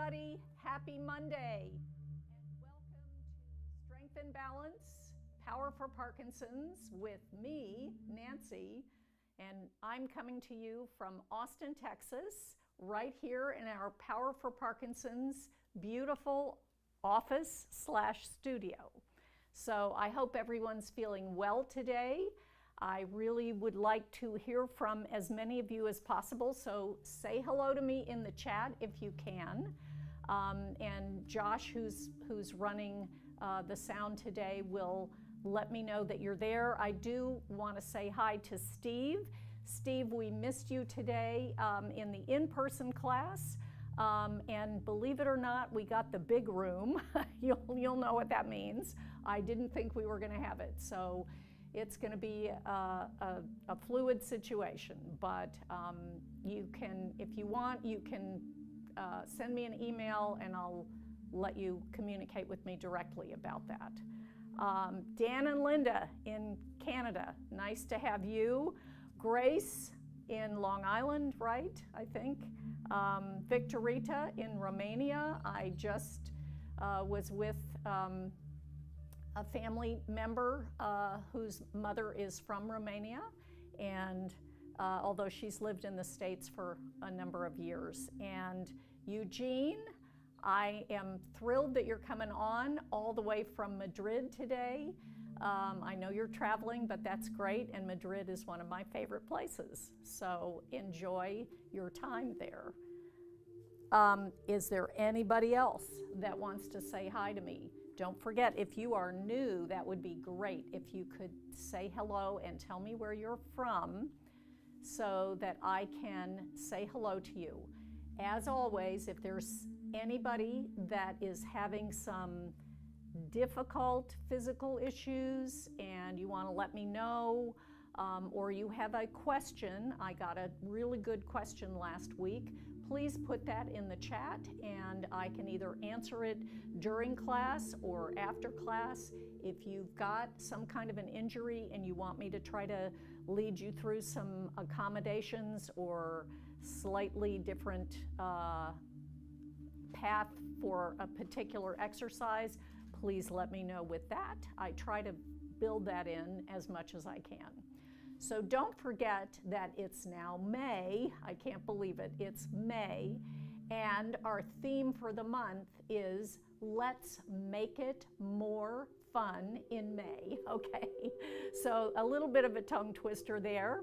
everybody. Happy Monday. And welcome to Strength and Balance, Power for Parkinsons with me, Nancy. And I'm coming to you from Austin, Texas, right here in our Power for Parkinsons beautiful office/studio. So I hope everyone's feeling well today. I really would like to hear from as many of you as possible, so say hello to me in the chat if you can. And Josh, who's running the sound today, will let me know that you're there. I do want to say hi to Steve. Steve, we missed you today in the in-person class, and believe it or not, we got the big room. You'll know what that means. I didn't think we were going to have it, so it's going to be a fluid situation, but you can, if you want, you can send me an email and I'll let you communicate with me directly about that. Dan and Linda in Canada, nice to have you. Grace in Long Island, right, I think. Victorita in Romania. I just was with a family member whose mother is from Romania, and although she's lived in the States for a number of years. And Eugene, I am thrilled that you're coming on all the way from Madrid today. I know you're traveling, but that's great, and Madrid is one of my favorite places, so enjoy your time there. Is there anybody else that wants to say hi to me? Don't forget, if you are new, that would be great if you could say hello and tell me where you're from so that I can say hello to you. As always, if there's anybody that is having some difficult physical issues and you want to let me know, or you have a question, I got a really good question last week, please put that in the chat and I can either answer it during class or after class. If you've got some kind of an injury and you want me to try to lead you through some accommodations or slightly different path for a particular exercise, please let me know with that. I try to build that in as much as I can. So don't forget that it's now May. I can't believe it. It's May. And our theme for the month is Let's Make It More Fun in May. Okay, so a little bit of a tongue twister there.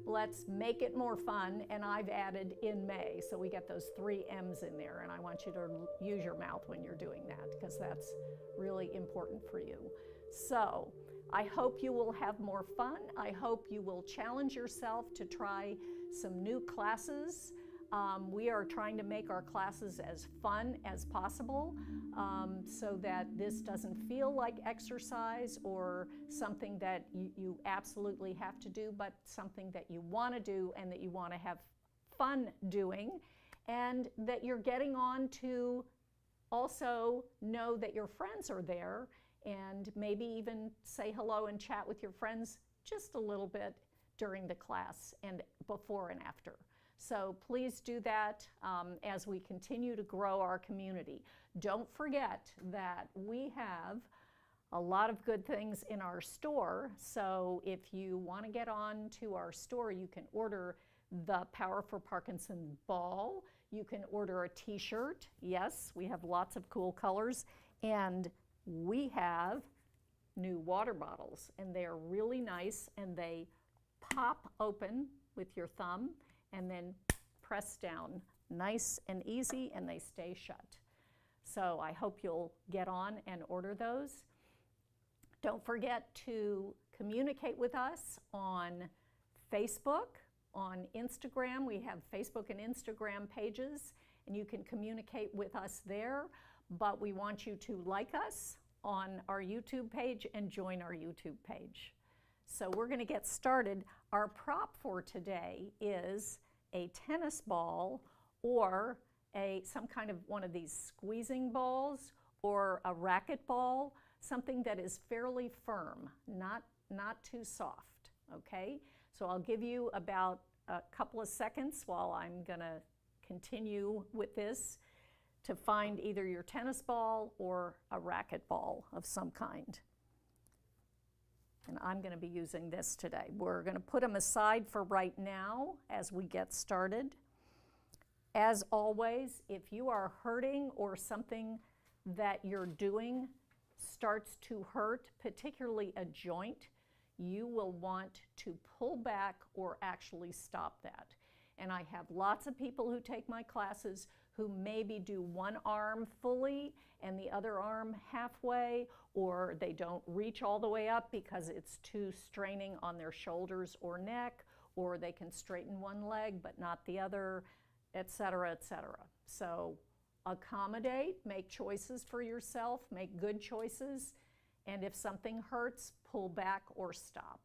Let's make it more fun, and I've added in May. So we get those 3 M's in there, and I want you to use your mouth when you're doing that because that's really important for you. So I hope you will have more fun. I hope you will challenge yourself to try some new classes. We are trying to make our classes as fun as possible so that this doesn't feel like exercise or something that you absolutely have to do, but something that you want to do and that you want to have fun doing, and that you're getting on to also know that your friends are there and maybe even say hello and chat with your friends just a little bit during the class and before and after. So please do that as we continue to grow our community. Don't forget that we have a lot of good things in our store. So if you want to get on to our store, you can order the Power for Parkinson ball. You can order a t-shirt. Yes, we have lots of cool colors. And we have new water bottles, and they're really nice, and they pop open with your thumb and then press down. Nice and easy, and they stay shut. So I hope you'll get on and order those. Don't forget to communicate with us on Facebook, on Instagram. We have Facebook and Instagram pages, and you can communicate with us there, but we want you to like us on our YouTube page and join our YouTube page. So we're going to get started. Our prop for today is a tennis ball or some kind of one of these squeezing balls or a racket ball, something that is fairly firm, not too soft, okay? So I'll give you about a couple of seconds while I'm going to continue with this to find either your tennis ball or a racket ball of some kind. And I'm going to be using this today. We're going to put them aside for right now as we get started. As always, if you are hurting or something that you're doing starts to hurt, particularly a joint, you will want to pull back or actually stop that. And I have lots of people who take my classes who maybe do one arm fully and the other arm halfway, or they don't reach all the way up because it's too straining on their shoulders or neck, or they can straighten one leg but not the other, etc., etc. So accommodate, make choices for yourself, make good choices, and if something hurts, pull back or stop.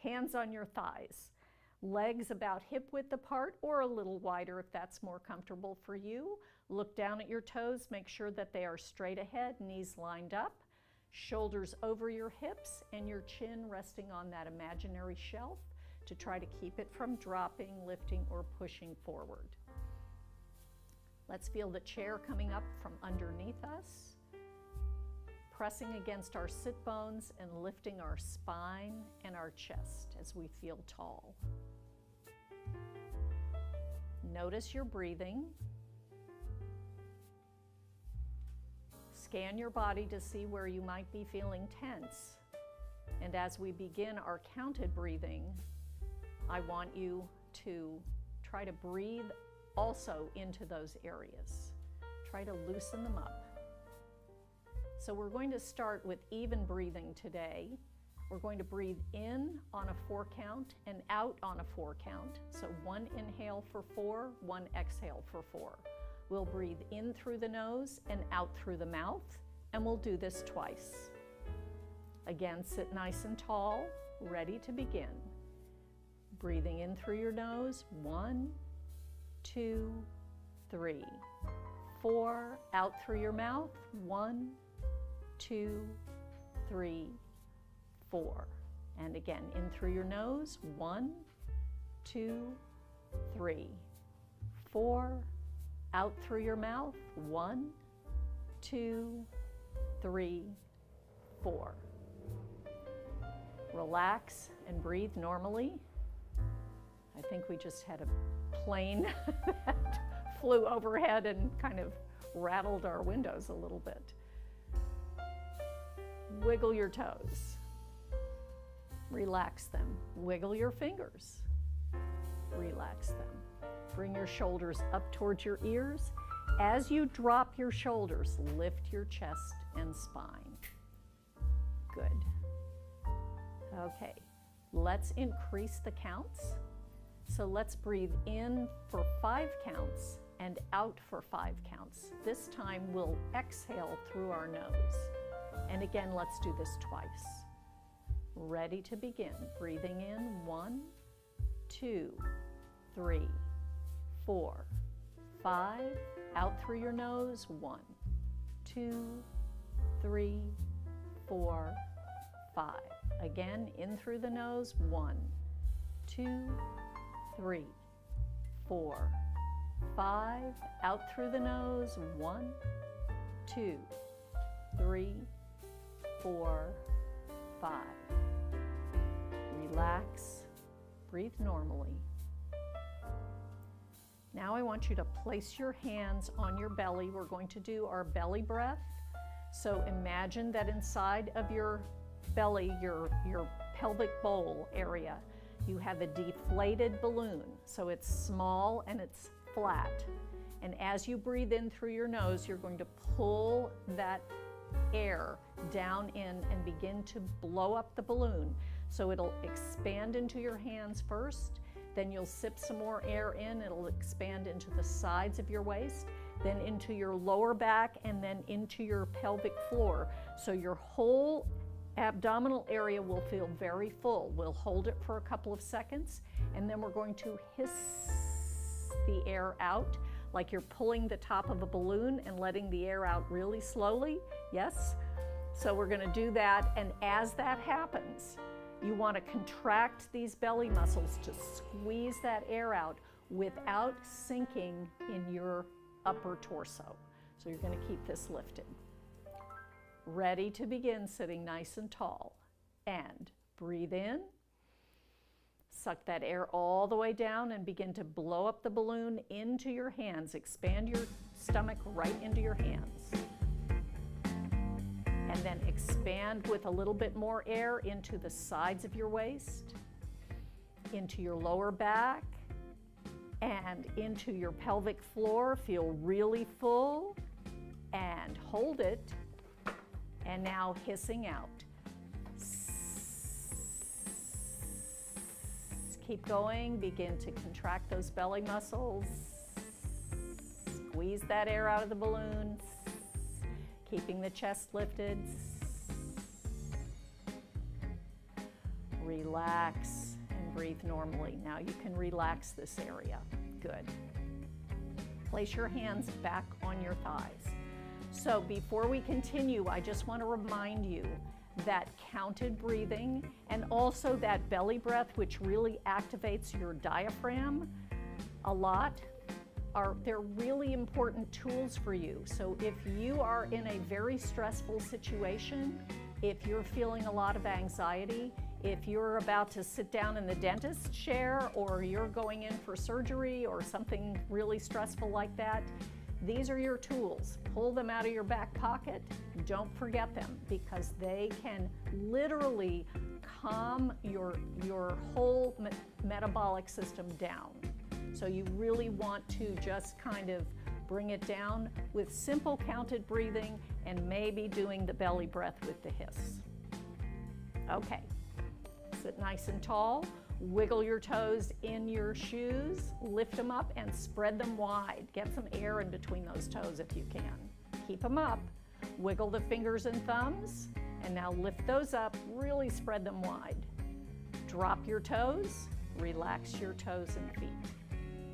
Hands on your thighs. Legs about hip width apart or a little wider if that's more comfortable for you. Look down at your toes, make sure that they are straight ahead, knees lined up, shoulders over your hips, and your chin resting on that imaginary shelf to try to keep it from dropping, lifting, or pushing forward. Let's feel the chair coming up from underneath us, pressing against our sit bones and lifting our spine and our chest as we feel tall. Notice your breathing. Scan your body to see where you might be feeling tense. And as we begin our counted breathing, I want you to try to breathe also into those areas. Try to loosen them up. So we're going to start with even breathing today. We're going to breathe in on a 4 count and out on a 4 count. So 1 inhale for 4, 1 exhale for 4. We'll breathe in through the nose and out through the mouth, and we'll do this twice. Again, sit nice and tall, ready to begin. Breathing in through your nose, 1, 2, 3, 4. Out through your mouth, 1, 2, 3, 4. And again, in through your nose, 1, 2, 3, 4. Out through your mouth, 1, 2, 3, 4. Relax and breathe normally. I think we just had a plane that flew overhead and kind of rattled our windows a little bit. Wiggle your toes. Relax them. Wiggle your fingers. Relax them. Bring your shoulders up towards your ears. As you drop your shoulders, lift your chest and spine. Good. Okay, let's increase the counts. So let's breathe in for 5 counts and out for 5 counts. This time we'll exhale through our nose. And again, let's do this twice. Ready to begin. Breathing in, 1, 2, 3, 4, 5. Out through your nose, 1, 2, 3, 4, 5. Again, in through the nose, 1, 2, 3, 4, 5. Out through the nose, 1, 2, 3, 4, 5. Relax, breathe normally. Now I want you to place your hands on your belly. We're going to do our belly breath. So imagine that inside of your belly, your pelvic bowl area, you have a deflated balloon. So it's small and it's flat. And as you breathe in through your nose, you're going to pull that air down in and begin to blow up the balloon. So it'll expand into your hands first, then you'll sip some more air in, it'll expand into the sides of your waist, then into your lower back, and then into your pelvic floor. So your whole abdominal area will feel very full. We'll hold it for a couple of seconds, and then we're going to hiss the air out like you're pulling the top of a balloon and letting the air out really slowly. Yes? So we're going to do that, and as that happens, you want to contract these belly muscles to squeeze that air out without sinking in your upper torso. So you're going to keep this lifted. Ready to begin, sitting nice and tall. And breathe in. Suck that air all the way down and begin to blow up the balloon into your hands. Expand your stomach right into your hands. And then expand with a little bit more air into the sides of your waist, into your lower back, and into your pelvic floor. Feel really full, and hold it. And now hissing out. Keep going, begin to contract those belly muscles. Squeeze that air out of the balloon, keeping the chest lifted. Relax and breathe normally. Now you can relax this area. Good. Place your hands back on your thighs. So before we continue, I just want to remind you that counted breathing and also that belly breath, which really activates your diaphragm a lot, they're really important tools for you. So if you are in a very stressful situation, if you're feeling a lot of anxiety, if you're about to sit down in the dentist chair, or you're going in for surgery or something really stressful like that, these are your tools. Pull them out of your back pocket. Don't forget them, because they can literally calm your whole metabolic system down. So you really want to just kind of bring it down with simple counted breathing and maybe doing the belly breath with the hiss. Okay, sit nice and tall. Wiggle your toes in your shoes, lift them up and spread them wide. Get some air in between those toes if you can. Keep them up. Wiggle the fingers and thumbs, and now lift those up, really spread them wide. Drop your toes, relax your toes and feet.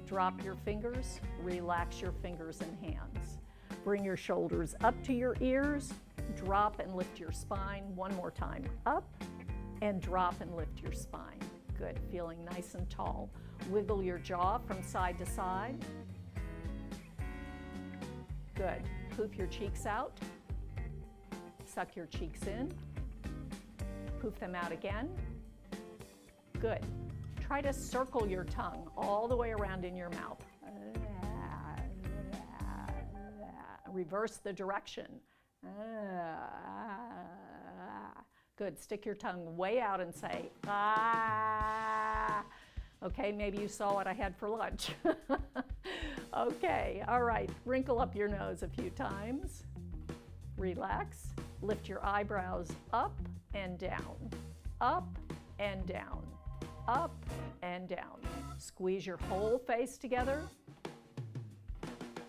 Drop your fingers, relax your fingers and hands. Bring your shoulders up to your ears, drop and lift your spine. One more time. Up and drop and lift your spine. Good, feeling nice and tall. Wiggle your jaw from side to side. Good, poof your cheeks out. Suck your cheeks in. Poof them out again. Good. Try to circle your tongue all the way around in your mouth. Reverse the direction. Good, stick your tongue way out and say, ah. Okay, maybe you saw what I had for lunch. Okay, all right, wrinkle up your nose a few times. Relax, lift your eyebrows up and down, up and down, up and down. Squeeze your whole face together.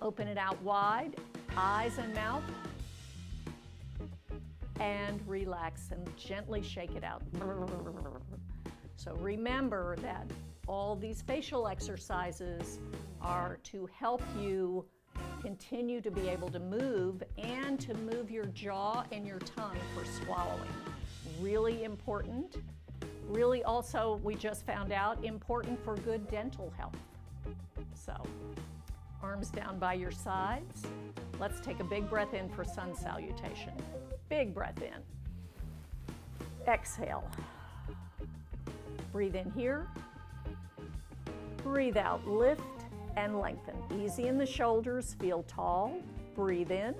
Open it out wide, eyes and mouth. And relax and gently shake it out. So remember that all these facial exercises are to help you continue to be able to move and to move your jaw and your tongue for swallowing. Really important. Really also, we just found out, important for good dental health. So, arms down by your sides. Let's take a big breath in for sun salutation. Big breath in. Exhale. Breathe in here. Breathe out, lift and lengthen. Easy in the shoulders, feel tall. Breathe in.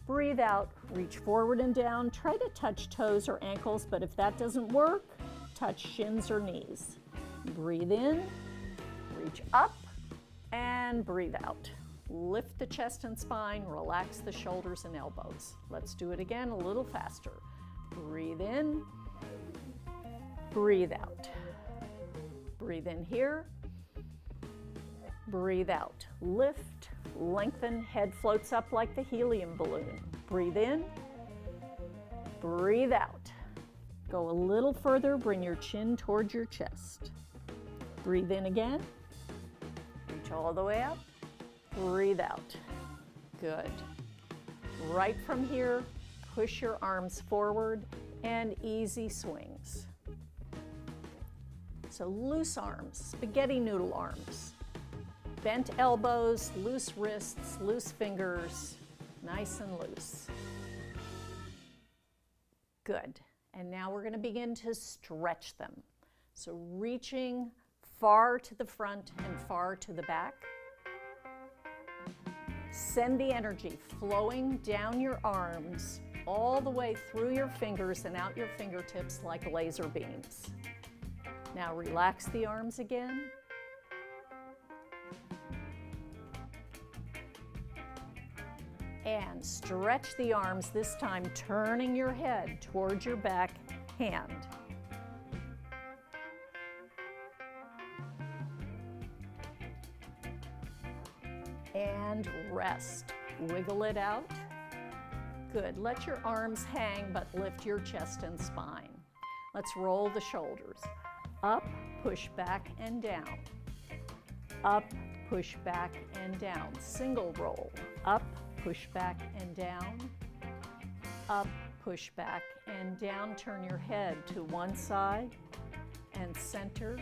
Breathe out, reach forward and down. Try to touch toes or ankles, but if that doesn't work, touch shins or knees. Breathe in, reach up, and breathe out. Lift the chest and spine, relax the shoulders and elbows. Let's do it again a little faster. Breathe in, breathe out. Breathe in here, breathe out. Lift, lengthen, head floats up like the helium balloon. Breathe in, breathe out. Go a little further, bring your chin towards your chest. Breathe in again, reach all the way up. Breathe out. Good. Right from here, push your arms forward and easy swings. So loose arms, spaghetti noodle arms. Bent elbows, loose wrists, loose fingers, nice and loose. Good. And now we're going to begin to stretch them. So reaching far to the front and far to the back. Send the energy flowing down your arms all the way through your fingers and out your fingertips like laser beams. Now relax the arms again. And stretch the arms, this time turning your head towards your back hand. And rest. Wiggle it out. Good. Let your arms hang, but lift your chest and spine. Let's roll the shoulders. Up, push back and down. Up, push back and down. Single roll. Up, push back and down. Up, push back and down. Turn your head to one side and center,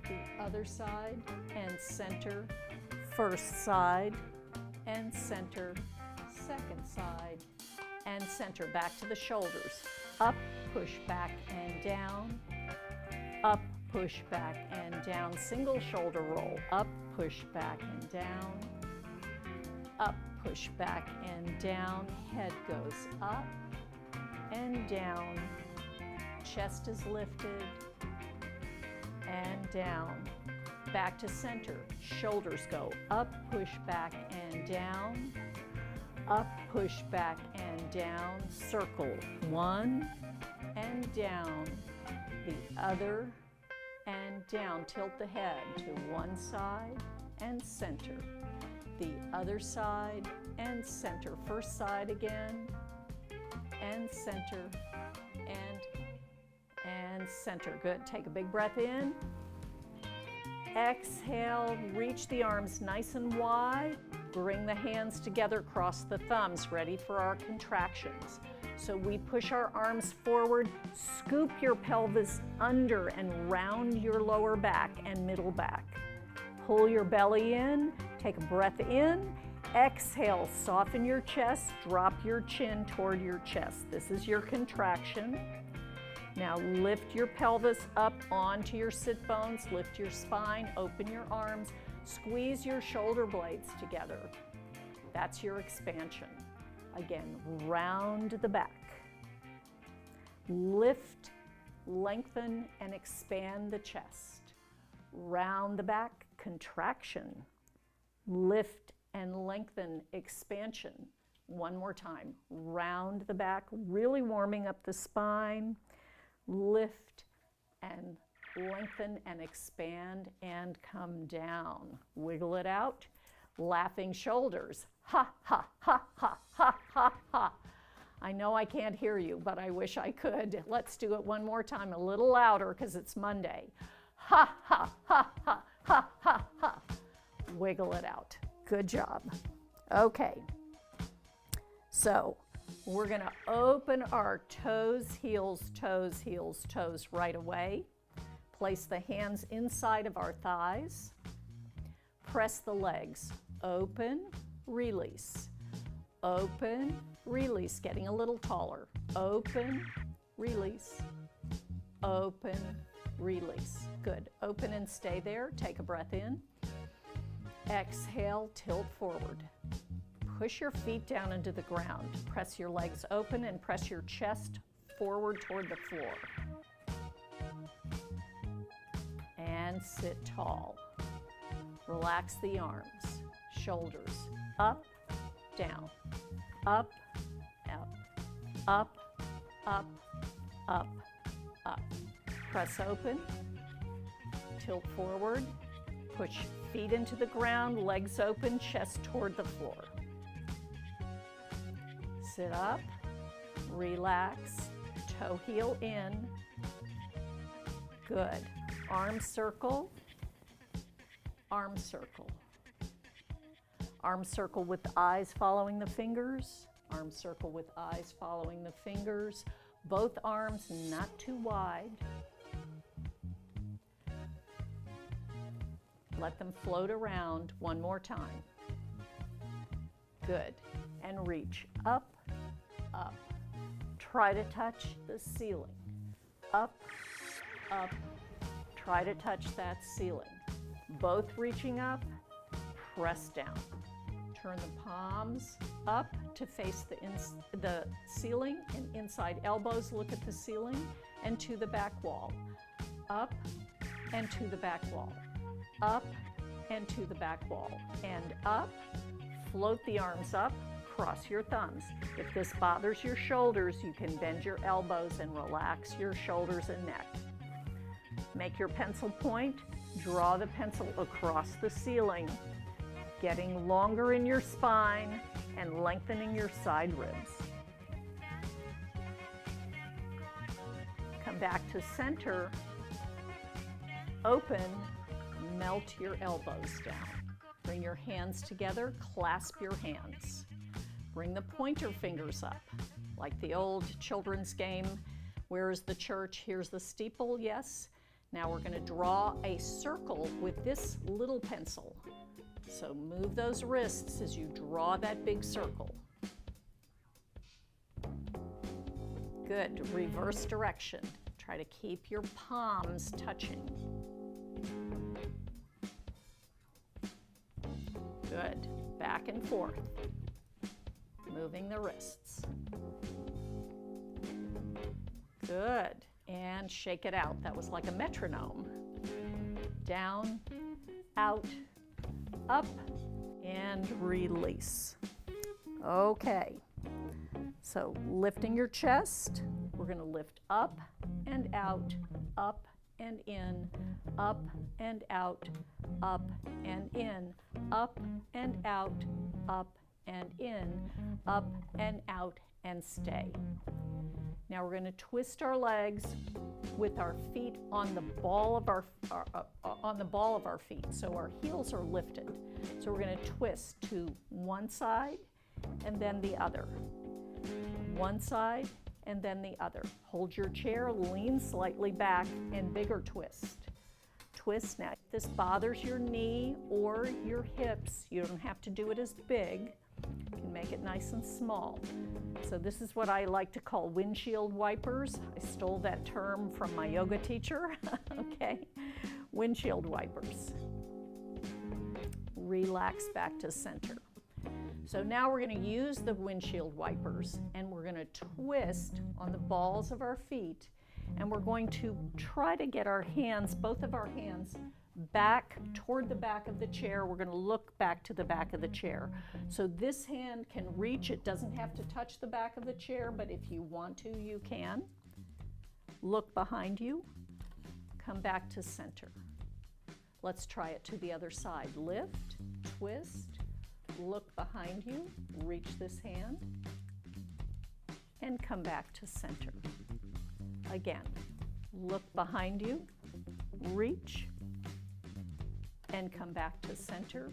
the other side and center, first side and center, second side and center. Back to the shoulders. Up, push back and down. Up, push back and down. Single shoulder roll. Up, push back and down. Up, push back and down. Head goes up and down. Chest is lifted and down. Back to center. Shoulders go up, push back and down. Up, push back and down. Circle. One and down. The other and down. Tilt the head to one side and center. The other side and center. First side again and center and center. Good. Take a big breath in. Exhale, reach the arms nice and wide. Bring the hands together, cross the thumbs, ready for our contractions. So we push our arms forward, scoop your pelvis under and round your lower back and middle back. Pull your belly in, take a breath in. Exhale, soften your chest, drop your chin toward your chest. This is your contraction. Now lift your pelvis up onto your sit bones, lift your spine, open your arms, squeeze your shoulder blades together. That's your expansion. Again, round the back. Lift, lengthen, and expand the chest. Round the back, contraction. Lift and lengthen, expansion. One more time. Round the back, really warming up the spine. Lift and lengthen and expand and come down. Wiggle it out. Laughing shoulders. Ha, ha, ha, ha, ha, ha, ha. I know I can't hear you, but I wish I could. Let's do it one more time, a little louder because it's Monday. Ha, ha, ha, ha, ha, ha, ha. Wiggle it out. Good job. Okay. So, we're going to open our toes, heels, toes right away. Place the hands inside of our thighs. Press the legs. Open, release. Open, release. Getting a little taller. Open, release. Open, release. Good. Open and stay there. Take a breath in. Exhale, tilt forward. Push your feet down into the ground. Press your legs open and press your chest forward toward the floor. And sit tall. Relax the arms, shoulders, up, down, up, up, up, up, up, up. Press open, tilt forward, push feet into the ground, legs open, chest toward the floor. Sit up, relax, toe heel in. Good. Arm circle, arm circle. Arm circle with the eyes following the fingers. Arm circle with eyes following the fingers. Both arms not too wide. Let them float around one more time. Good. And reach up, up. Try to touch the ceiling. Up, up. Try to touch that ceiling. Both reaching up, press down. Turn the palms up to face the ceiling, and inside elbows look at the ceiling and to the back wall. Up and to the back wall. Up and to the back wall. And up. Float the arms up, cross your thumbs. If this bothers your shoulders, you can bend your elbows and relax your shoulders and neck. Make your pencil point, draw the pencil across the ceiling, getting longer in your spine and lengthening your side ribs. Come back to center, open, melt your elbows down. Bring your hands together, clasp your hands. Bring the pointer fingers up, like the old children's game, where is the church, here's the steeple, yes. Now we're going to draw a circle with this little pencil. So move those wrists as you draw that big circle. Good, reverse direction. Try to keep your palms touching. Good, back and forth. Moving the wrists. Good, and shake it out. That was like a metronome. Down, out, up, and release. Okay, so lifting your chest, we're going to lift up and out, up and in, up and out, up and in, up and out, up and in, up and out, and stay. Now we're going to twist our legs with our feet on the ball of our feet, so our heels are lifted. So we're going to twist to one side and then the other. One side and then the other. Hold your chair, lean slightly back, and bigger twist. Twist now. If this bothers your knee or your hips, you don't have to do it as big. You can make it nice and small. So this is what I like to call windshield wipers. I stole that term from my yoga teacher. Okay, windshield wipers. Relax back to center. So now we're going to use the windshield wipers and we're going to twist on the balls of our feet, and we're going to try to get our hands, both of our hands, back toward the back of the chair. We're going to look back to the back of the chair. So this hand can reach. It doesn't have to touch the back of the chair, but if you want to, you can. Look behind you. Come back to center. Let's try it to the other side. Lift, twist, look behind you, reach this hand, and come back to center. Again, look behind you, reach, and come back to center.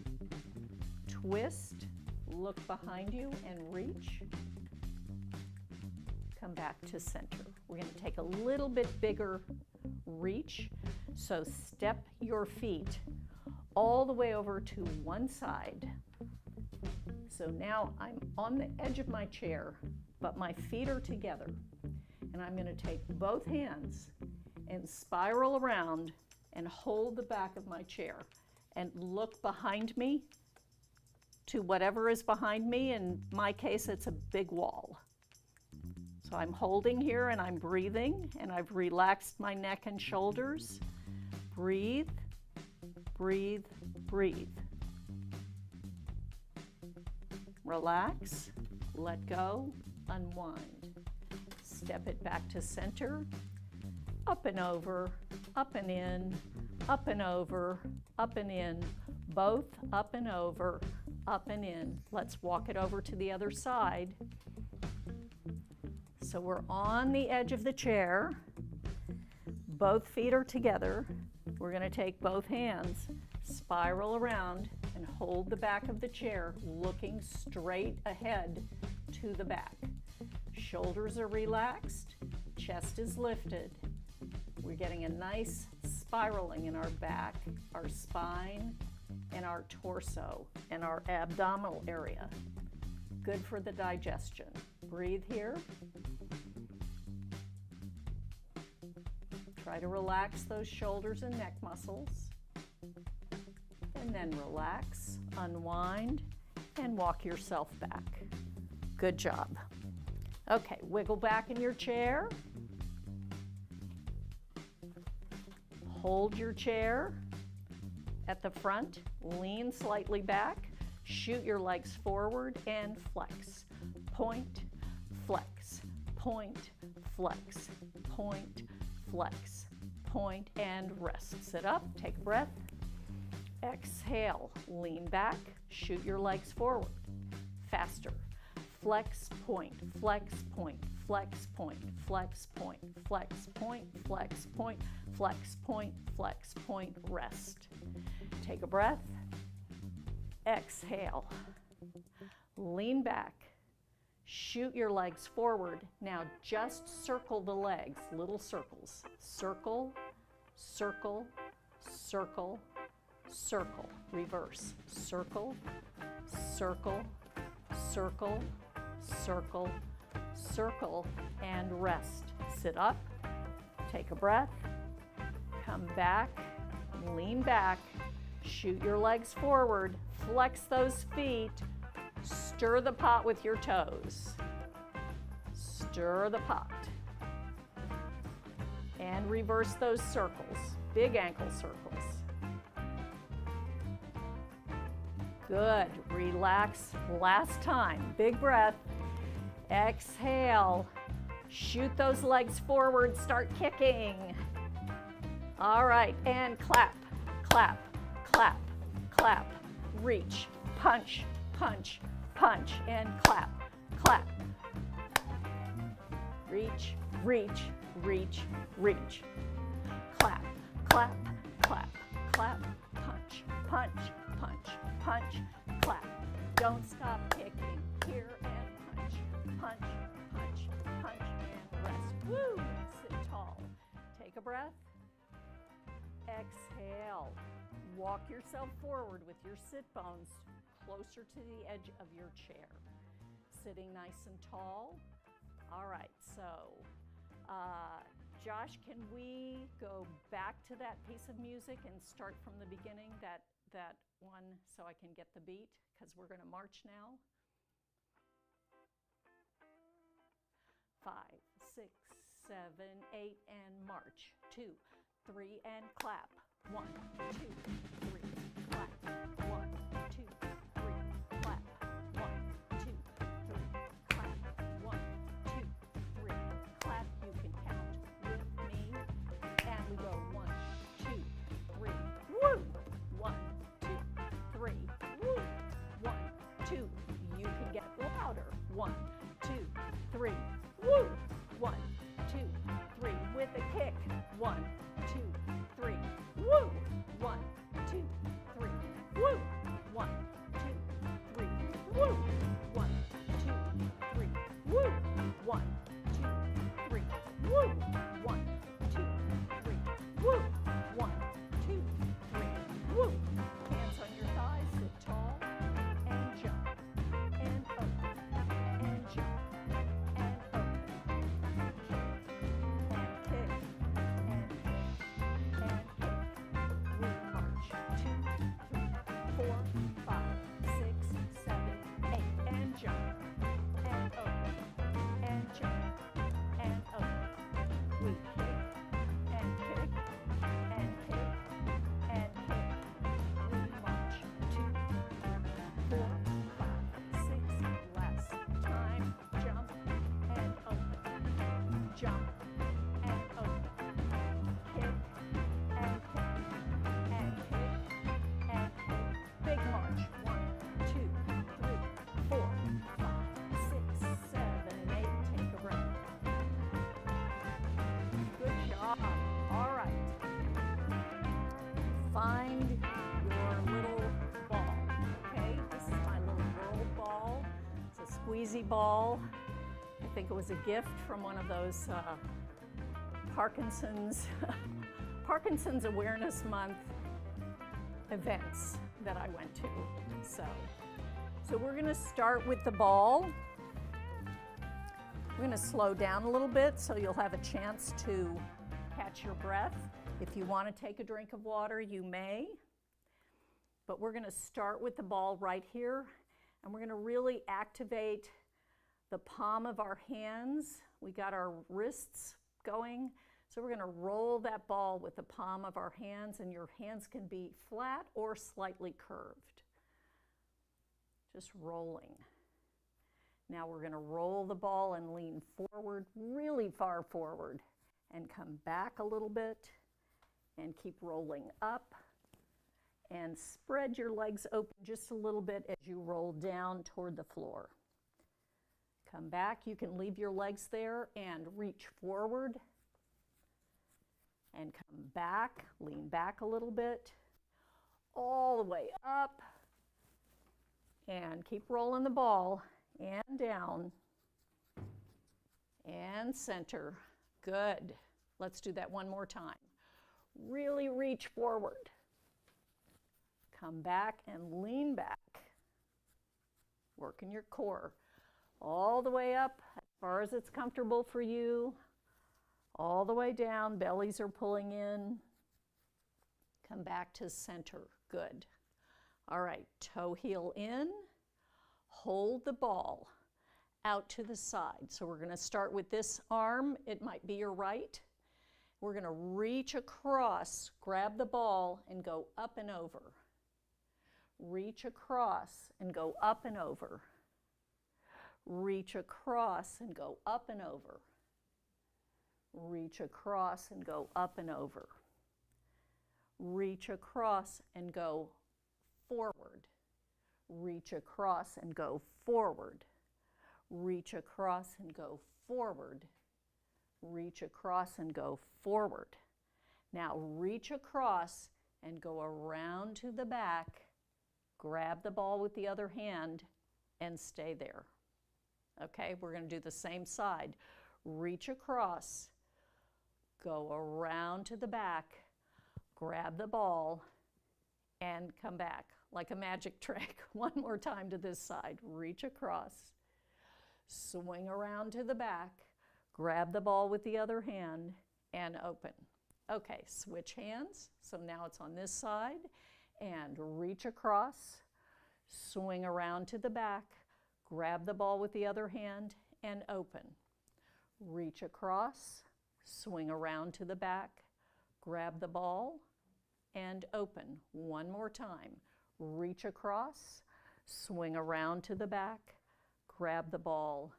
Twist, look behind you and reach. Come back to center. We're going to take a little bit bigger reach. So step your feet all the way over to one side. So now I'm on the edge of my chair, but my feet are together. And I'm going to take both hands and spiral around and hold the back of my chair and look behind me to whatever is behind me. In my case, it's a big wall. So I'm holding here and I'm breathing, and I've relaxed my neck and shoulders. Breathe, breathe, breathe. Relax, let go, unwind. Step it back to center, up and over, up and in, up and over, up and in, both up and over, up and in. Let's walk it over to the other side. So we're on the edge of the chair, both feet are together. We're going to take both hands, spiral around, and hold the back of the chair, looking straight ahead to the back. Shoulders are relaxed, chest is lifted. We're getting a nice spiraling in our back, our spine, and our torso, and our abdominal area. Good for the digestion. Breathe here. Try to relax those shoulders and neck muscles. And then relax, unwind, and walk yourself back. Good job. Okay, wiggle back in your chair. Hold your chair at the front, lean slightly back, shoot your legs forward and flex. Point, flex, point, flex, point, flex, point, and rest. Sit up, take a breath. Exhale, lean back, shoot your legs forward. Faster. Flex, point, flex, point, flex, point, flex, point, flex, point, flex, point, flex, point, flex, point, rest. Take a breath. Exhale. Lean back. Shoot your legs forward. Now just circle the legs, little circles. Circle, circle, circle, circle. Reverse. Circle, circle, circle, circle, circle, and rest. Sit up, take a breath, come back, lean back, shoot your legs forward, flex those feet, stir the pot with your toes. Stir the pot. And reverse those circles, big ankle circles. Good, relax, last time, big breath. Exhale, shoot those legs forward, start kicking. All right, and clap, clap, clap, clap, reach, punch, punch, punch, and clap, clap. Reach, reach, reach, reach. Clap, clap, clap, clap, punch, punch, punch, punch, clap. Don't stop kicking. Here and punch, punch, punch, punch, and rest. Woo! Sit tall. Take a breath. Exhale. Walk yourself forward with your sit bones closer to the edge of your chair. Sitting nice and tall. All right, so Josh, can we go back to that piece of music and start from the beginning, that one, so I can get the beat, because we're going to march now. 5, 6, 7, 8, and march. 2, 3, and clap. 1, 2, 3, clap. 1, 2, 3, clap. 1, 2, 3, clap. 1, 2, 3, clap. You can count with me. And we go 1, 2, 3, woo! 1, 2, 3, woo! 1, 2. You can get louder. 1, 2, 3, woo! 1, 2, 3. With a kick. 1, 2, 3, woo! 1, 2, 3, woo! 1, 2, 3, woo! 1, 2, 3, woo! 1, 2, 3, woo! 1, 2, 3, woo! 1, 2, 3, woo! Hands on your thighs, sit tall, and jump, and open, and jump, and open, kick, and kick, and kick, and kick. We march 2, 3, 4, 5, 6, 7, 8, and jump, and open, and jump, and open. We kick, and kick, and kick, and kick. We march 2, 3, 4, 5, 6. Last time. Jump and open. Jump and open. Kick and kick and kick and kick. Big march. 1, 2, 3, 4, 5, 6, 7, and 8. Take a breath. Good job. All right. Find your little ball. Okay, this is my little girl ball. It's a squeezy ball. I think it was a gift from one of those Parkinsons Parkinson's Awareness Month events that I went to. So we're going to start with the ball. We're going to slow down a little bit so you'll have a chance to catch your breath. If you want to take a drink of water, you may. But we're going to start with the ball right here, and we're going to really activate the palm of our hands. We got our wrists going, so we're going to roll that ball with the palm of our hands, and your hands can be flat or slightly curved. Just rolling. Now we're going to roll the ball and lean forward, really far forward, and come back a little bit, and keep rolling up. And spread your legs open just a little bit as you roll down toward the floor. Come back. You can leave your legs there and reach forward. And come back. Lean back a little bit. All the way up. And keep rolling the ball. And down. And center. Good. Let's do that one more time. Really reach forward. Come back and lean back. Working your core. All the way up as far as it's comfortable for you. All the way down, bellies are pulling in. Come back to center. Good. All right, toe heel in. Hold the ball out to the side. So we're going to start with this arm. It might be your right. We're going to reach across, grab the ball, and go up and over. Reach across and go up and over. Reach across and go up and over. Reach across and go up and over. Reach across and go forward. Reach across and go forward. Reach across and go forward. Reach across and go forward. Now reach across and go around to the back. Grab the ball with the other hand and stay there. Okay, we're going to do the same side. Reach across, go around to the back, grab the ball, and come back like a magic trick. One more time to this side. Reach across, swing around to the back, grab the ball with the other hand, and open. Okay, switch hands. So now it's on this side. And reach across, swing around to the back, grab the ball with the other hand, and open. Reach across, swing around to the back, grab the ball, and open. One more time. Reach across, swing around to the back, grab the ball,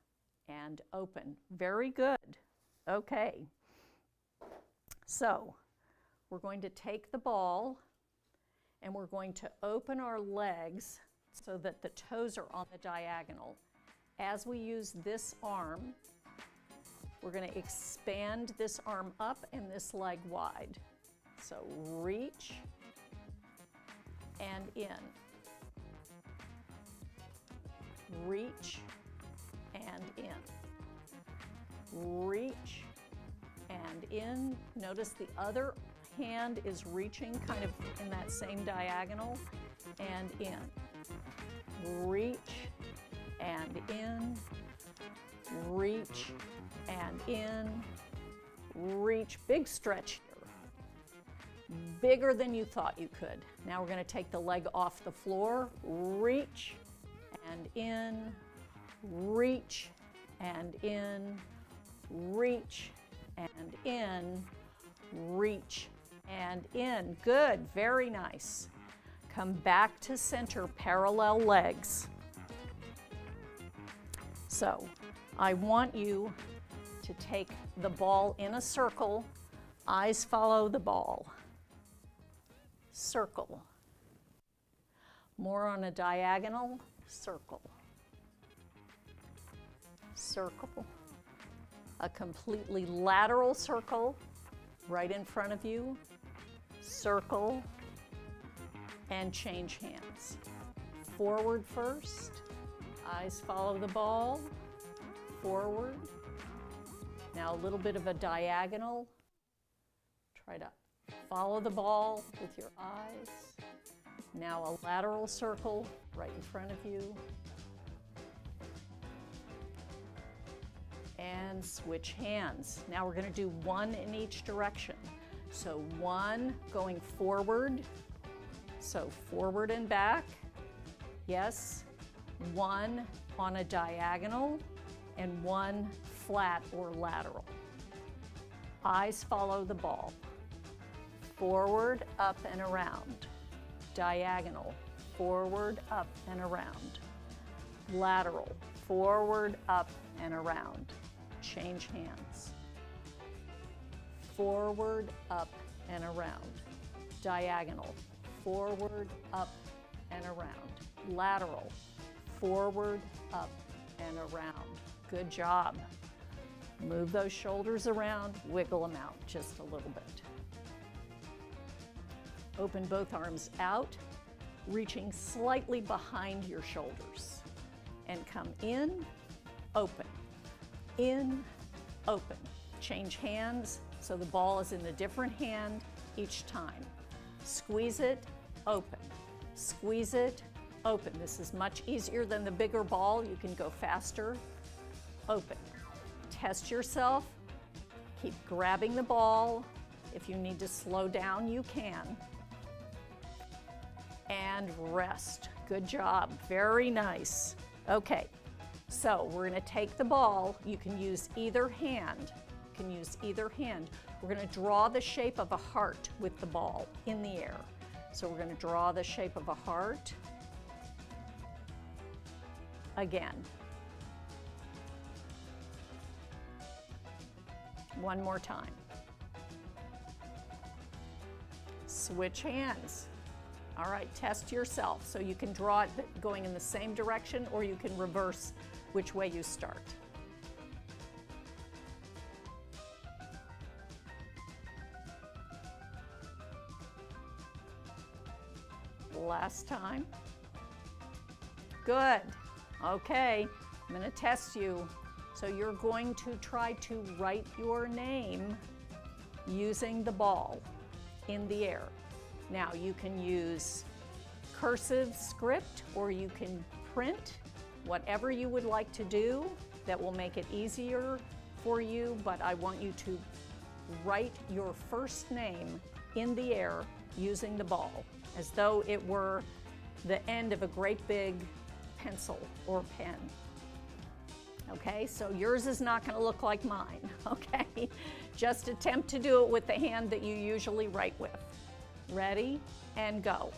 and open. Very good. Okay. So we're going to take the ball, and we're going to open our legs so that the toes are on the diagonal. As we use this arm, we're going to expand this arm up and this leg wide. So reach and in. Reach and in. Reach and in. Notice the other hand is reaching kind of in that same diagonal, and in. Reach and in. Reach and in. Reach. Big stretch here. Bigger than you thought you could. Now we're going to take the leg off the floor. Reach and in. Reach and in. Reach and in. Reach and in. Good, very nice. Come back to center, parallel legs. So I want you to take the ball in a circle. Eyes follow the ball. Circle. More on a diagonal. Circle. Circle. A completely lateral circle right in front of you. Circle. And change hands. Forward first. Eyes follow the ball. Forward. Now a little bit of a diagonal. Try to Follow the ball with your eyes. Now a lateral circle right in front of you. And switch hands. Now we're going to do one in each direction. So one going forward, so forward and back. Yes, one on a diagonal and one flat or lateral. Eyes follow the ball. Forward, up and around. Diagonal, forward, up and around. Lateral, forward, up and around. Change hands. Forward, up and around. Diagonal, forward, up and around. Lateral, forward, up and around. Good job. Move those shoulders around, wiggle them out just a little bit. Open both arms out, reaching slightly behind your shoulders. And come in, open. In, open. Change hands so the ball is in a different hand each time. Squeeze it, open. Squeeze it, open. This is much easier than the bigger ball. You can go faster. Open. Test yourself. Keep grabbing the ball. If you need to slow down, you can. And rest. Good job. Very nice. Okay, so we're going to take the ball. You can use either hand. You can use either hand. We're going to draw the shape of a heart with the ball in the air. So we're going to draw the shape of a heart. Again. One more time. Switch hands. All right, test yourself. So you can draw it going in the same direction, or you can reverse which way you start. Last time. Good. Okay, I'm going to test you. So you're going to try to write your name using the ball in the air. Now you can use cursive script, or you can print, whatever you would like to do that will make it easier for you, but I want you to write your first name in the air using the ball, as though it were the end of a great big pencil or pen. Okay, so yours is not going to look like mine, okay? Just attempt to do it with the hand that you usually write with. Ready, and go.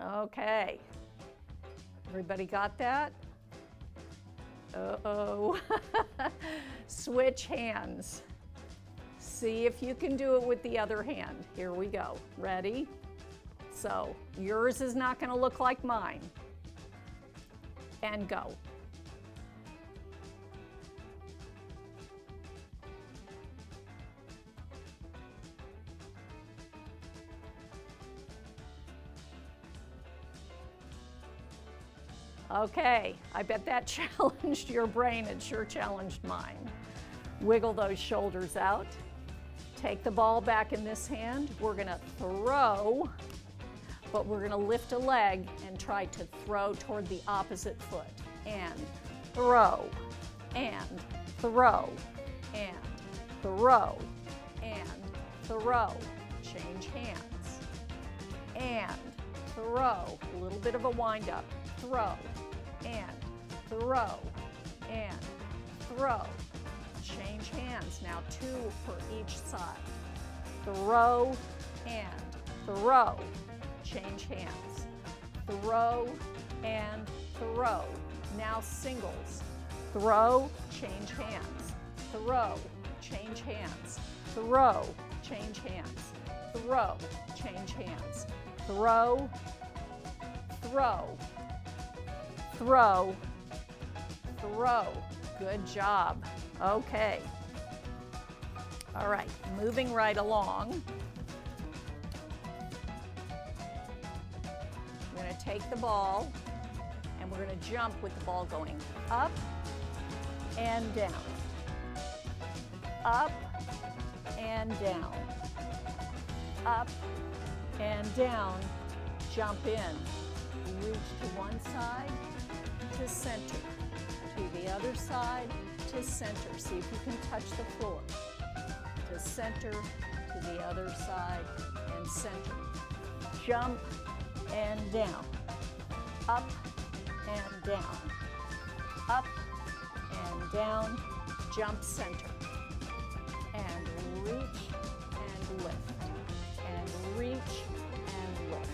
Okay, everybody got that? Uh-oh. Switch hands. See if you can do it with the other hand. Here we go. Ready? So yours is not going to look like mine. And go. Okay, I bet that challenged your brain. It sure challenged mine. Wiggle those shoulders out. Take the ball back in this hand. We're going to throw, but we're going to lift a leg and try to throw toward the opposite foot. And throw, and throw, and throw, and throw. Change hands. And throw. A little bit of a wind up. Throw, and throw, and throw. Change hands. Now 2 for each side. Throw, and throw. Change hands. Throw, and throw. Now singles. Throw, change hands. Throw, change hands. Throw, change hands. Throw, change hands. Throw, throw. Throw, throw. Good job. Okay. All right, moving right along. take the ball, and we're going to jump with the ball going up and down. Up and down. Up and down. Jump in. Reach to one side, to center. To the other side, to center. See if you can touch the floor. To center, to the other side, and center. Jump and down. Up and down. Up and down. Jump center. And reach and lift. And reach and lift.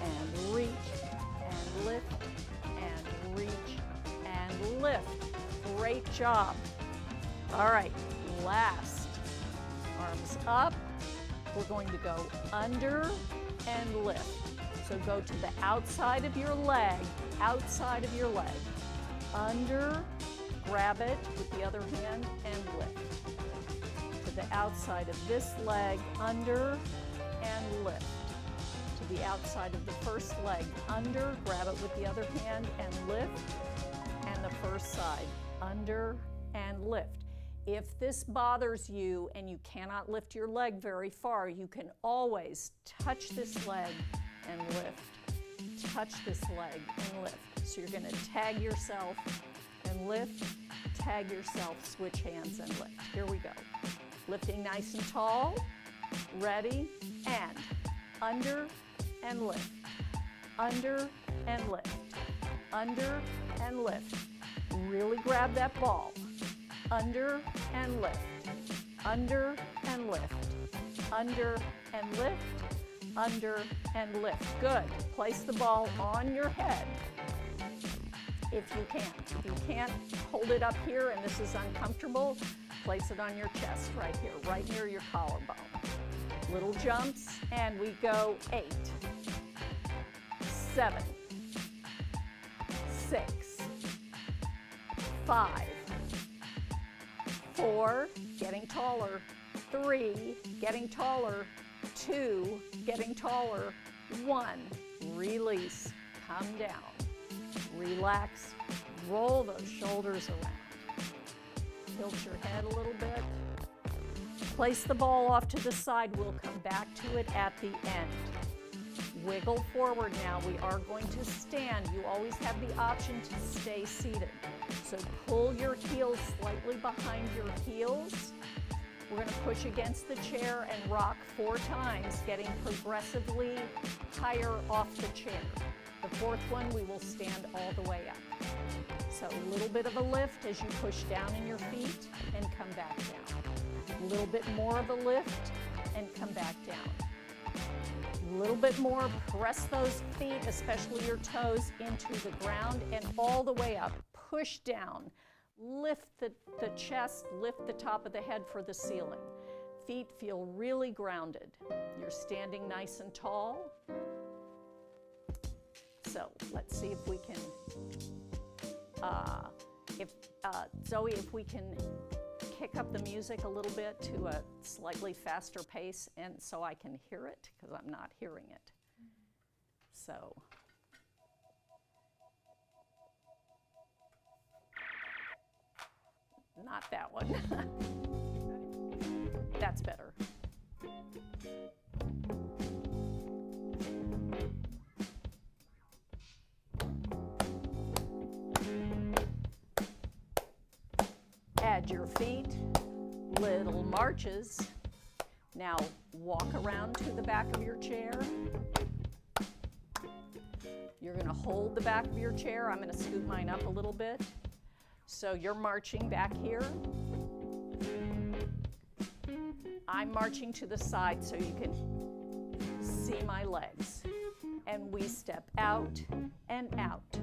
And reach and lift. And reach and lift. Great job. All right, last. Arms up. We're going to go under and lift. So go to the outside of your leg, outside of your leg. Under, grab it with the other hand and lift. To the outside of this leg, under and lift. To the outside of the first leg, under, grab it with the other hand and lift. And the first side, under and lift. If this bothers you and you cannot lift your leg very far, you can always touch this leg and lift. Touch this leg and lift. So you're going to tag yourself and lift, tag yourself, switch hands and lift. Here we go. Lifting nice and tall, ready, and under and lift, under and lift, under and lift. Really grab that ball. Under and lift, under and lift, under and lift, under and lift. Good. Place the ball on your head if you can. If you can't, hold it up here and this is uncomfortable, place it on your chest right here, right near your collarbone. Little jumps, and we go 8, 7, 6, 5, 4, getting taller, 3, getting taller, 2, getting taller, 1, release, come down, relax, roll those shoulders around, tilt your head a little bit, place the ball off to the side, we'll come back to it at the end. Wiggle forward now, we are going to stand. You always have the option to stay seated. So pull your heels slightly behind your heels. We're going to push against the chair and rock 4 times, getting progressively higher off the chair. The 4th one, we will stand all the way up. So a little bit of a lift as you push down in your feet and come back down. A little bit more of a lift and come back down. A little bit more, press those feet, especially your toes, into the ground and all the way up. Push down, lift the chest, lift the top of the head for the ceiling. Feet feel really grounded. You're standing nice and tall. So let's see if we can, Zoe, if we can kick up the music a little bit to a slightly faster pace, and so I can hear it, because I'm not hearing it. So. Not that one. That's better. Add your feet, little marches. Now walk around to the back of your chair. You're going to hold the back of your chair. I'm going to scoot mine up a little bit. So you're marching back here. I'm marching to the side so you can see my legs. And we step out and out,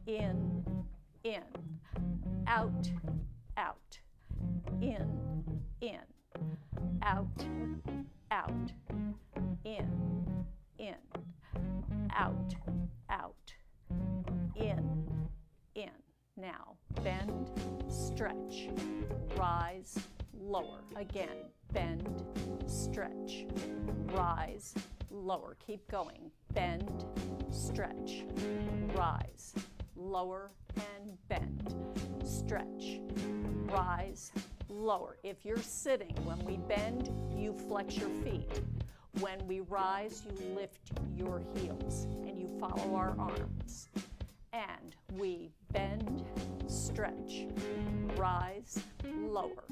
in, out, out, in, out, out, in, out, out, in. Now, bend, stretch, rise, lower. Again, bend, stretch, rise, lower. Keep going. Bend, stretch, rise, lower, and bend, stretch, rise, lower. If you're sitting, when we bend, you flex your feet. When we rise, you lift your heels and you follow our arms. And we bend, stretch, rise, lower,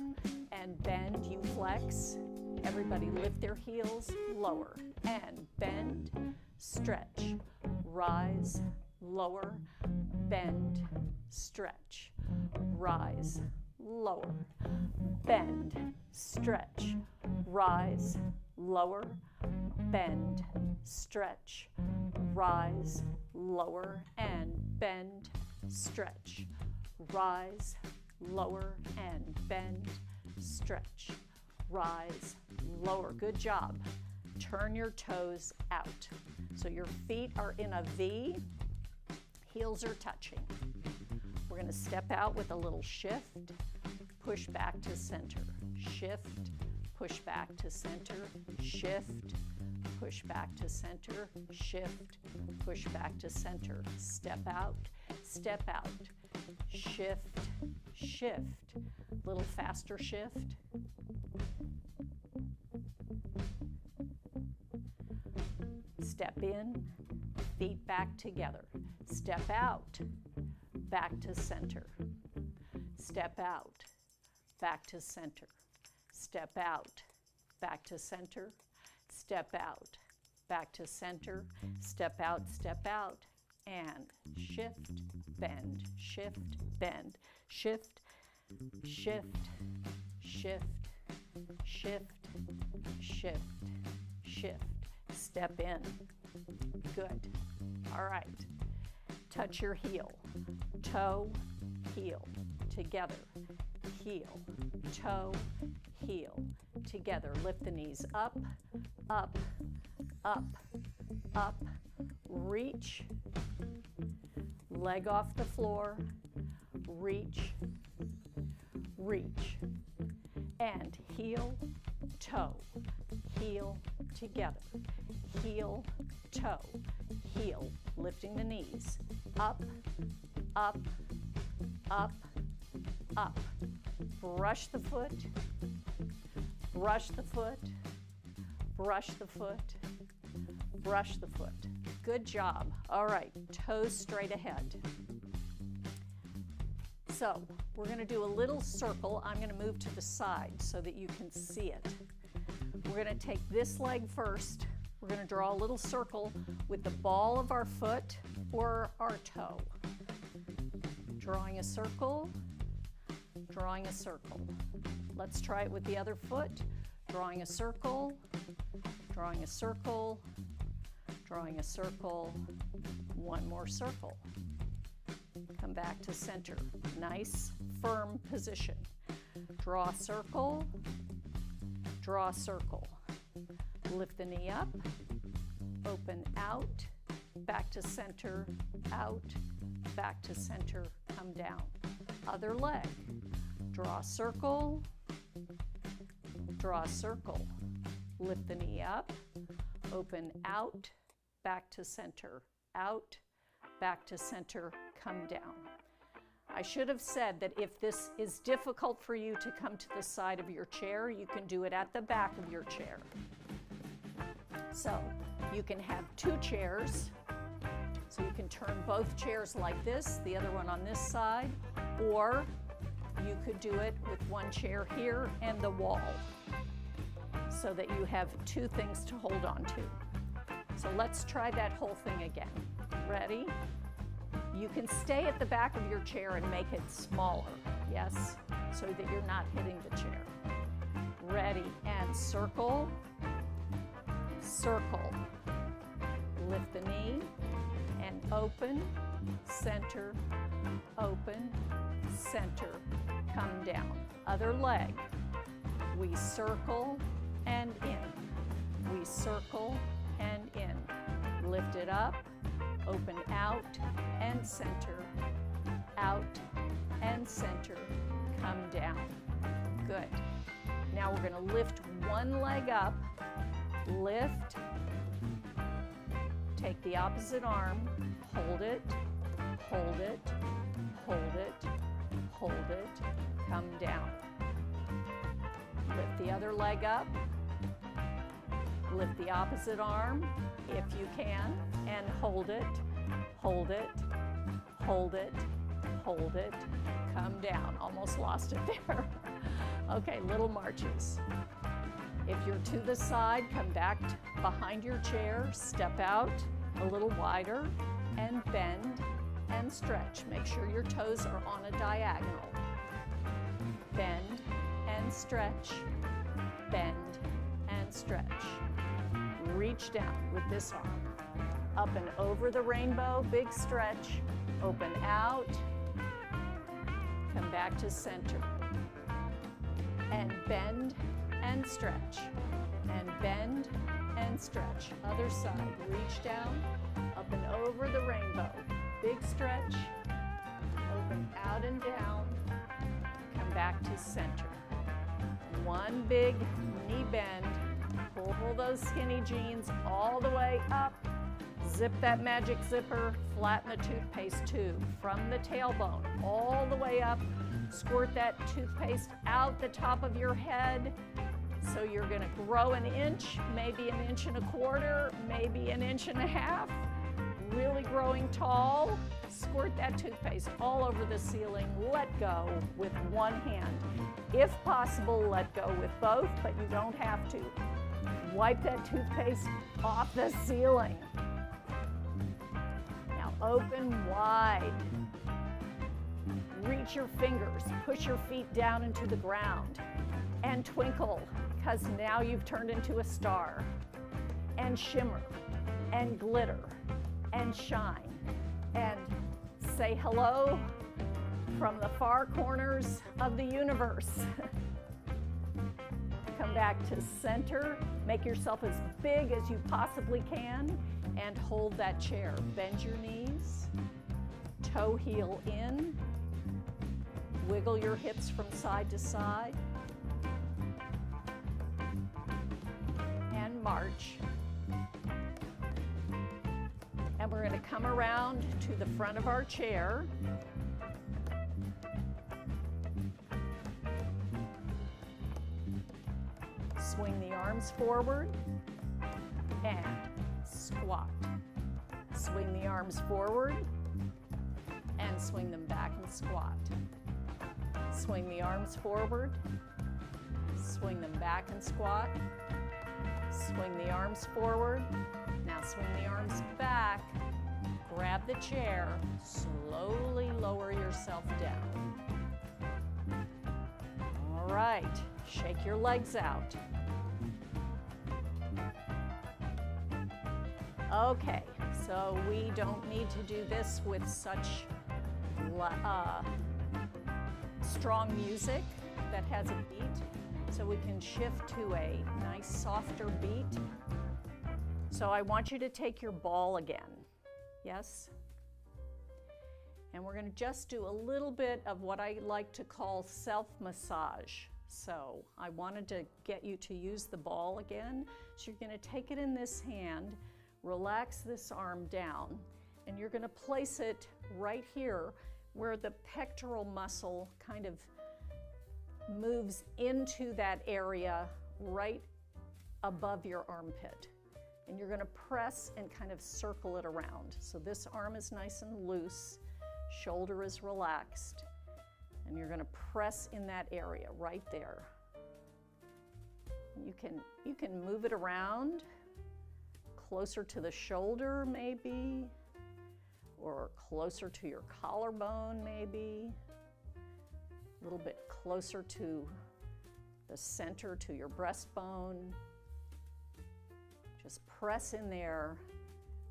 and bend, you flex. Everybody lift their heels, lower, and bend, stretch, rise, lower, bend, stretch, rise, lower, bend, stretch, rise, lower, bend, stretch, rise, lower, and bend, stretch, rise, lower, and bend, stretch, rise, lower. Good job. Turn your toes out. So your feet are in a V, heels are touching. We're going to step out with a little shift, push back to center, shift, push back to center, shift, push back to center, shift, push back to center, step out, shift, shift, little faster shift, step in, feet back together, step out, back to center, step out, back to center, step out, back to center, step out, back to center, step out, and shift, bend, shift, bend, shift, shift, shift, shift, shift, shift, step in. Good. All right. Touch your heel, toe, heel, together, heel, toe, heel, together. Lift the knees up, up, up, up, reach, leg off the floor, reach, reach, and heel, toe, heel, together, heel, toe, heel, lifting the knees, up, up, up, up, brush the foot, brush the foot, brush the foot, brush the foot. Good job. All right, toes straight ahead. So we're going to do a little circle. I'm going to move to the side so that you can see it. We're going to take this leg first. We're going to draw a little circle with the ball of our foot or our toe. Drawing a circle, drawing a circle. Let's try it with the other foot. Drawing a circle, drawing a circle, drawing a circle, one more circle. Come back to center. Nice, firm position. Draw a circle, draw a circle. Lift the knee up, open out, back to center, out, back to center, come down. Other leg. Draw a circle, draw a circle. Lift the knee up, open out, back to center, out, back to center, come down. I should have said that if this is difficult for you to come to the side of your chair, you can do it at the back of your chair. So you can have two chairs. So you can turn both chairs like this, the other one on this side, or you could do it with one chair here and the wall so that you have two things to hold on to. So let's try that whole thing again. Ready? You can stay at the back of your chair and make it smaller, yes, so that you're not hitting the chair. Ready, and circle, circle. Lift the knee and open, center, open, center, come down. Other leg. We circle and in. We circle and in. Lift it up, open out and center, out and center, come down. Good. Now we're going to lift one leg up, lift, Take the opposite arm, hold it, hold it, hold it, hold it, come down. Lift the other leg up, lift the opposite arm if you can, and hold it, hold it, hold it, hold it, come down. Almost lost it there. Okay, little marches. If you're to the side, come back behind your chair, step out a little wider, and bend and stretch. Make sure your toes are on a diagonal. Bend and stretch, bend and stretch. Reach down with this arm. Up and over the rainbow, big stretch. Open out, come back to center. And bend and stretch, and bend and stretch. Other side, reach down, up and over the rainbow. Big stretch, open out and down, come back to center. One big knee bend, pull those skinny jeans all the way up, zip that magic zipper, flatten the toothpaste tube from the tailbone all the way up, squirt that toothpaste out the top of your head. So you're gonna grow an inch, maybe an inch and a quarter, maybe an inch and a half, really growing tall. Squirt that toothpaste all over the ceiling. Let go with one hand. If possible, let go with both, but you don't have to. Wipe that toothpaste off the ceiling. Now open wide. Reach your fingers, push your feet down into the ground, and twinkle, because now you've turned into a star. And shimmer, and glitter, and shine, and say hello from the far corners of the universe. Come back to center, make yourself as big as you possibly can, and hold that chair. Bend your knees, toe heel in, wiggle your hips from side to side, and march. And we're going to come around to the front of our chair. Swing the arms forward and squat. Swing the arms forward and swing them back and squat. Swing the arms forward, swing them back and squat. Swing the arms forward. Now swing the arms back, grab the chair, slowly lower yourself down. All right, shake your legs out. Okay, so we don't need to do this with such strong music that has a beat, so we can shift to a nice softer beat. So I want you to take your ball again, yes? And we're going to just do a little bit of what I like to call self-massage. So I wanted to get you to use the ball again. So you're going to take it in this hand, relax this arm down, and you're going to place it right here where the pectoral muscle kind of moves into that area right above your armpit. And you're going to press and kind of circle it around. So this arm is nice and loose, shoulder is relaxed, and you're going to press in that area right there. You can move it around closer to the shoulder maybe, or closer to your collarbone maybe, a little bit closer to the center, to your breastbone. Just press in there.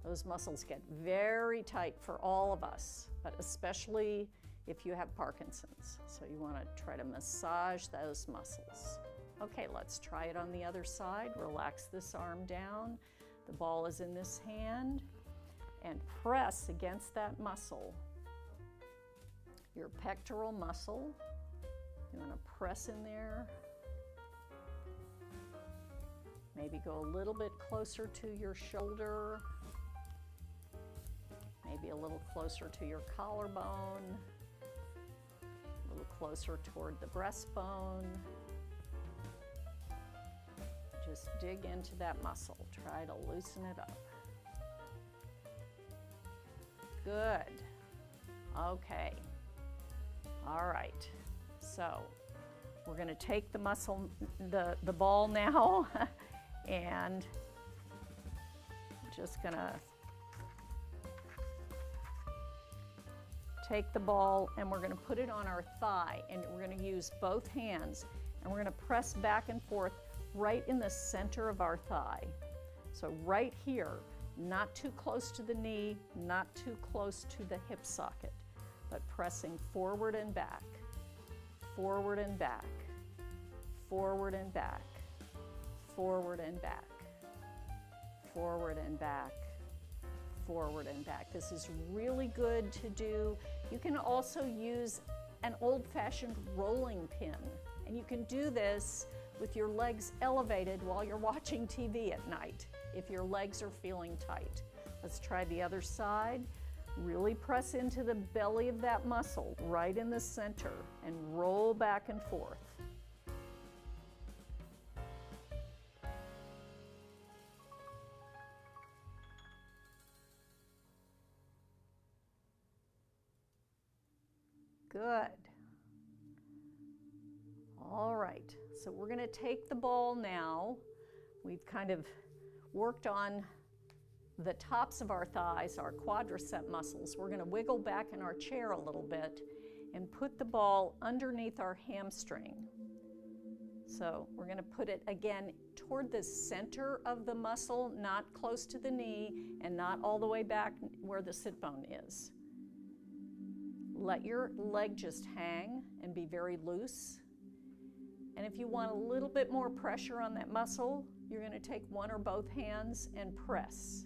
Those muscles get very tight for all of us, but especially if you have Parkinson's. So you want to try to massage those muscles. Okay, let's try it on the other side. Relax this arm down. The ball is in this hand, and press against that muscle. Your pectoral muscle. You want to press in there. Maybe go a little bit closer to your shoulder. maybe a little closer to your collarbone, a little closer toward the breastbone. Just dig into that muscle. Try to loosen it up. Good. Okay. All right. So we're going to take the muscle, the ball now, and just going to take the ball and we're going to put it on our thigh, and we're going to use both hands, and we're going to press back and forth right in the center of our thigh. So right here, not too close to the knee, not too close to the hip socket, but pressing forward and back, forward and back, forward and back, forward and back, forward and back, forward and back. This is really good to do. You can also use an old-fashioned rolling pin, and you can do this with your legs elevated while you're watching TV at night if your legs are feeling tight. Let's try the other side. Really press into the belly of that muscle right in the center and roll back and forth. Good. All right, so we're going to take the ball now. We've kind of worked on the tops of our thighs, our quadricep muscles. We're going to wiggle back in our chair a little bit and put the ball underneath our hamstring. So we're going to put it again toward the center of the muscle, not close to the knee and not all the way back where the sit bone is. Let your leg just hang and be very loose. And if you want a little bit more pressure on that muscle, you're going to take one or both hands and press.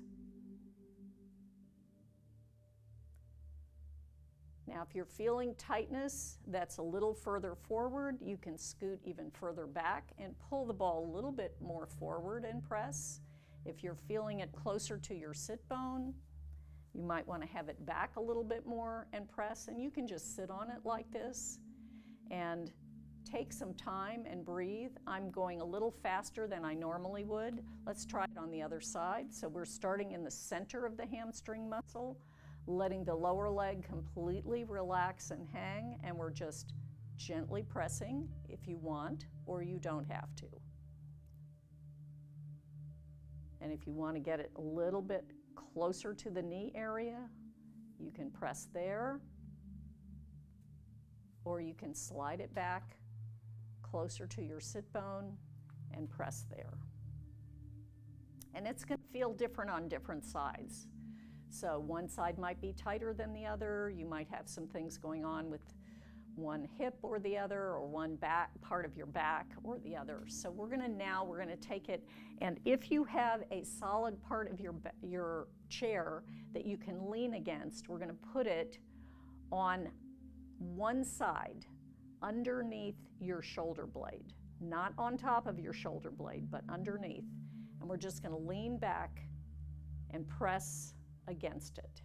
Now, if you're feeling tightness that's a little further forward, you can scoot even further back and pull the ball a little bit more forward and press. If you're feeling it closer to your sit bone, you might want to have it back a little bit more and press, and you can just sit on it like this and take some time and breathe. I'm going a little faster than I normally would. Let's try it on the other side. So we're starting in the center of the hamstring muscle, letting the lower leg completely relax and hang, and we're just gently pressing if you want, or you don't have to. And if you want to get it a little bit closer to the knee area, you can press there, or you can slide it back closer to your sit bone and press there. And it's going to feel different on different sides. So one side might be tighter than the other. You might have some things going on with one hip or the other, or one back part of your back or the other. So we're going to take it, and if you have a solid part of your chair that you can lean against, we're going to put it on one side underneath your shoulder blade, not on top of your shoulder blade, but underneath. And we're just going to lean back and press against it.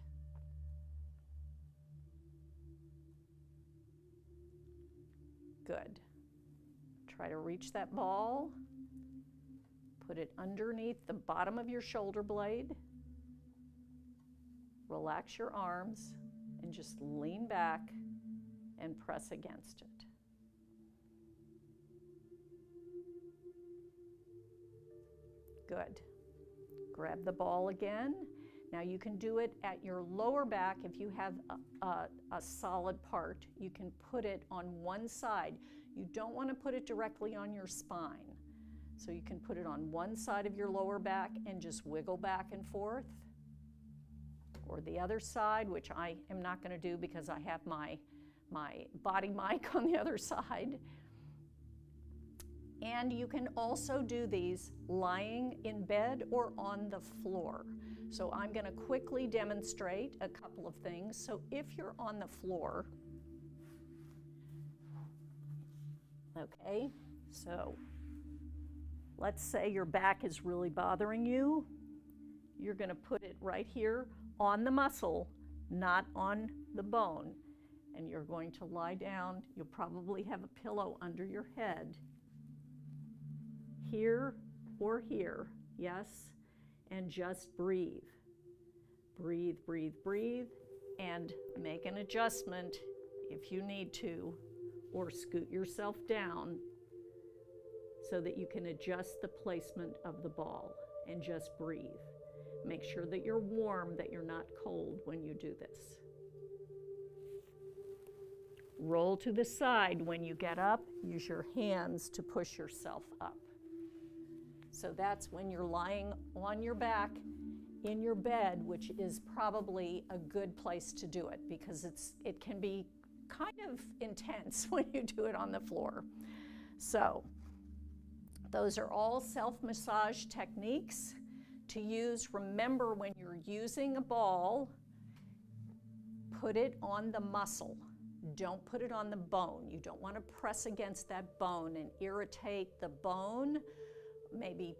Good. Try to reach that ball. Put it underneath the bottom of your shoulder blade. Relax your arms and just lean back and press against it. Good. Grab the ball again. Now you can do it at your lower back. If you have a solid part, you can put it on one side. You don't want to put it directly on your spine. So you can put it on one side of your lower back and just wiggle back and forth. Or the other side, which I am not going to do because I have my body mic on the other side. And you can also do these lying in bed or on the floor. So I'm going to quickly demonstrate a couple of things. So if you're on the floor, okay, so let's say your back is really bothering you. You're going to put it right here on the muscle not on the bone. And you're going to lie down. You'll probably have a pillow under your head. Here or here, yes? And just breathe. Breathe, breathe, breathe, and make an adjustment if you need to, or scoot yourself down so that you can adjust the placement of the ball, and just breathe. Make sure that you're warm, that you're not cold when you do this. Roll to the side when you get up. Use your hands to push yourself up. So that's when you're lying on your back in your bed, which is probably a good place to do it because it can be kind of intense when you do it on the floor. So those are all self-massage techniques to use. Remember, when you're using a ball, put it on the muscle. Don't put it on the bone. You don't want to press against that bone and irritate the bone, maybe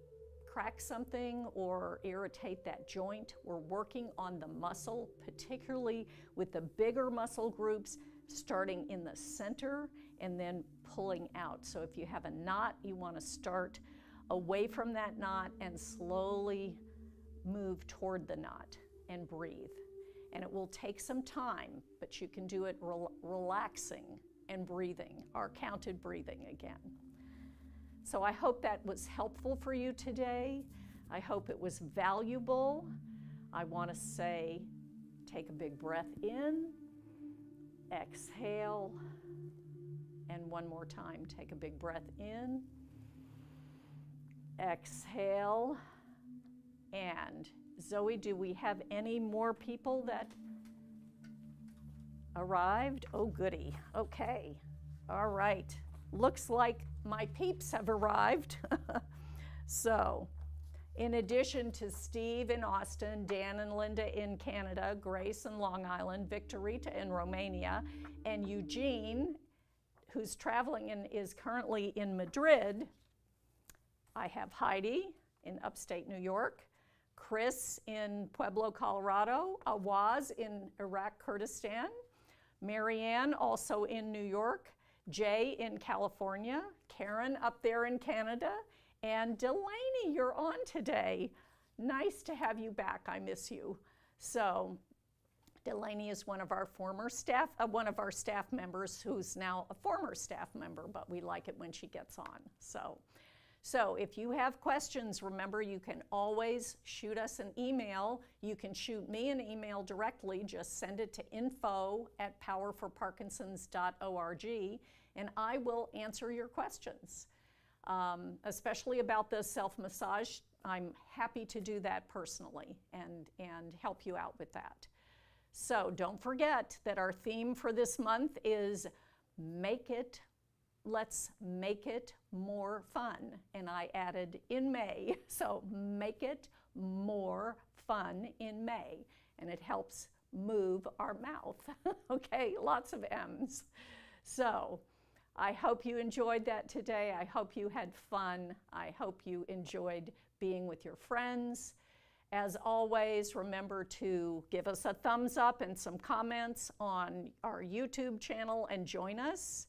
crack something or irritate that joint. We're working on the muscle, particularly with the bigger muscle groups, starting in the center and then pulling out. So if you have a knot, you want to start away from that knot and slowly move toward the knot and breathe. And it will take some time, but you can do it relaxing and breathing, our counted breathing again. So I hope that was helpful for you today. I hope it was valuable. I want to say, take a big breath in, exhale, and one more time, take a big breath in, exhale, and Zoe, do we have any more people that arrived? Oh, goody. Okay. All right. Looks like my peeps have arrived. So, in addition to Steve in Austin, Dan and Linda in Canada, Grace in Long Island, Victorita in Romania, and Eugene, who's traveling and is currently in Madrid, I have Heidi in upstate New York, Chris in Pueblo, Colorado, Awaz in Iraq, Kurdistan, Marianne also in New York, Jay in California, Karen up there in Canada, and Delaney, you're on today. Nice to have you back. I miss you. So Delaney is one of our staff members who's now a former staff member, but we like it when she gets on. So if you have questions, remember you can always shoot us an email. You can shoot me an email directly. Just send it to info@powerforparkinsons.org, and I will answer your questions, especially about the self-massage. I'm happy to do that personally and help you out with that. So don't forget that our theme for this month is let's make it more fun. And I added in May, so make it more fun in May. And it helps move our mouth, okay? Lots of M's. So I hope you enjoyed that today. I hope you had fun. I hope you enjoyed being with your friends. As always, remember to give us a thumbs up and some comments on our YouTube channel and join us.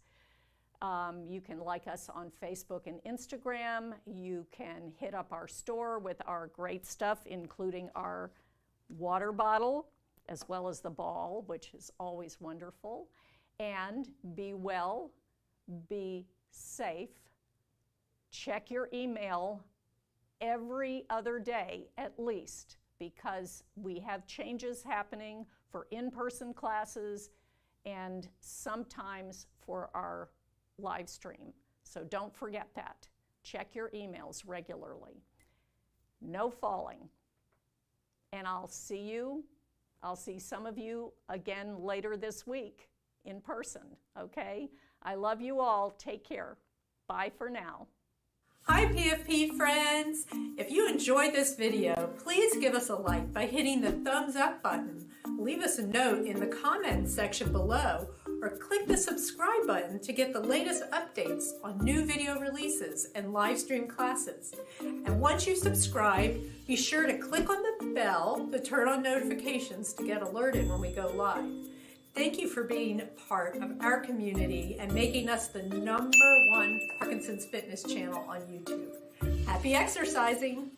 You can like us on Facebook and Instagram. You can hit up our store with our great stuff, including our water bottle, as well as the ball, which is always wonderful. And be well, be safe. Check your email every other day at least, because we have changes happening for in-person classes and sometimes for our live stream. So don't forget that. Check your emails regularly. No falling. And I'll see some of you again later this week in person, okay? I love you all. Take care. Bye for now. Hi PFP friends! If you enjoyed this video, please give us a like by hitting the thumbs up button. Leave us a note in the comments section below, or click the subscribe button to get the latest updates on new video releases and live stream classes. And once you subscribe, be sure to click on the bell to turn on notifications to get alerted when we go live. Thank you for being part of our community and making us the #1 Parkinson's fitness channel on YouTube. Happy exercising!